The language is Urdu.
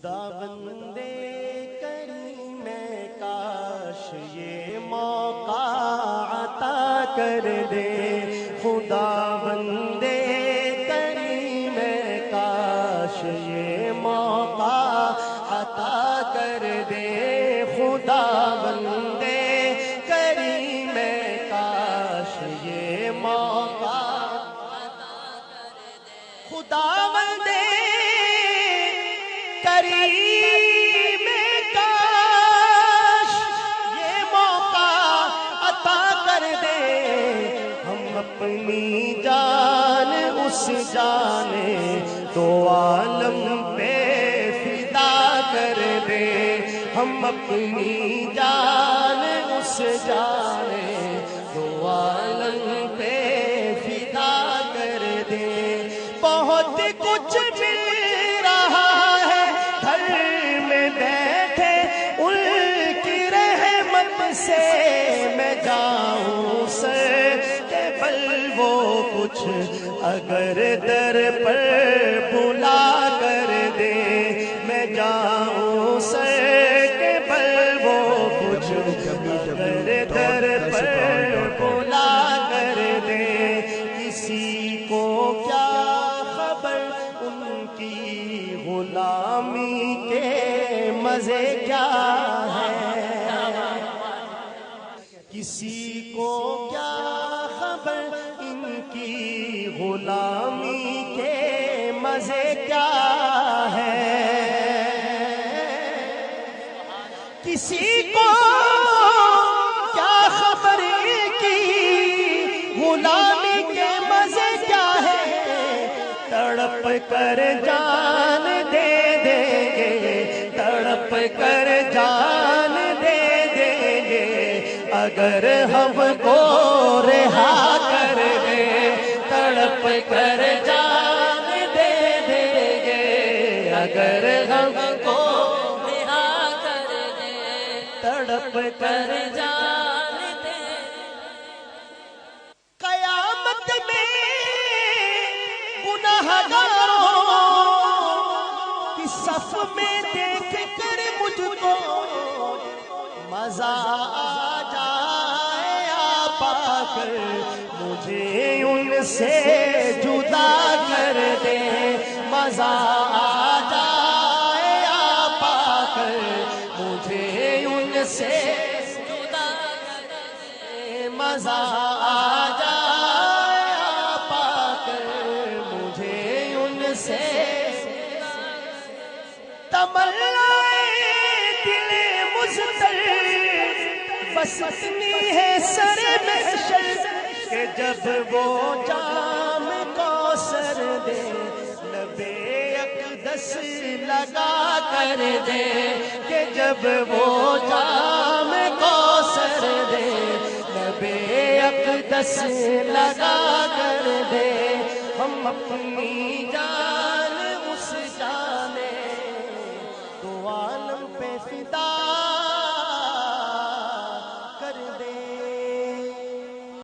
خدا بندے کریم کاش یہ موقع عطا کر دے، خدا بندے کریم کاش یہ موقع عطا کر دے، خدا بندے کریم کاش یہ موقع عطا کر دے، خدا بندے کریم کاش یہ موقع عطا کر دے، ہم اپنی جان اس جان دو عالم پہ فدا کر دے، ہم اپنی جان اس جان دو عالم پہ فدا کر دے۔ بہت کچھ مل رہا ہے گھر میں بیٹھے، ان کی رحمت سے میں جاؤں سر کے بل وہ کچھ اگر در پر بلا کر دے، میں جاؤں سر کے بل وہ کچھ اگر در پر بلا کر دے، کسی کو کیا خبر ان کی غلامی کے مزے کیا ہیں، کسی کو کیا خبر ان کی غلامی کے مزے کیا ہیں، کسی کو کیا خبر ان کی غلامی کے مزے کیا ہے، تڑپ کر جان دے دیں گے، تڑپ کر جان دے دیں گے، اگر ہم کو رہا کر دے، تڑپ کر جان دے دیں گے، اگر ہم کو رہا کر دے، تڑپ کر جان دے۔ قیامت میں گناہگاروں کی صف میں دیکھ کر مجھ کو مزہ آ جائے، آ پا کر مجھے ان سے جدا کر دے، مزہ آ جائے، آ پا کر مجھے ان سے جدا کر دے، مزہ آ جائے، آ پا کر مجھے ان سے تمنائے دل مضطر بس اتنی ہے سر محشر کہ جب وہ جام کوثر دے، لبے اقدس لگا کر دے، کہ جب وہ جام کوثر دے، لبے اقدس لگا کر دے، ہم اپنی جان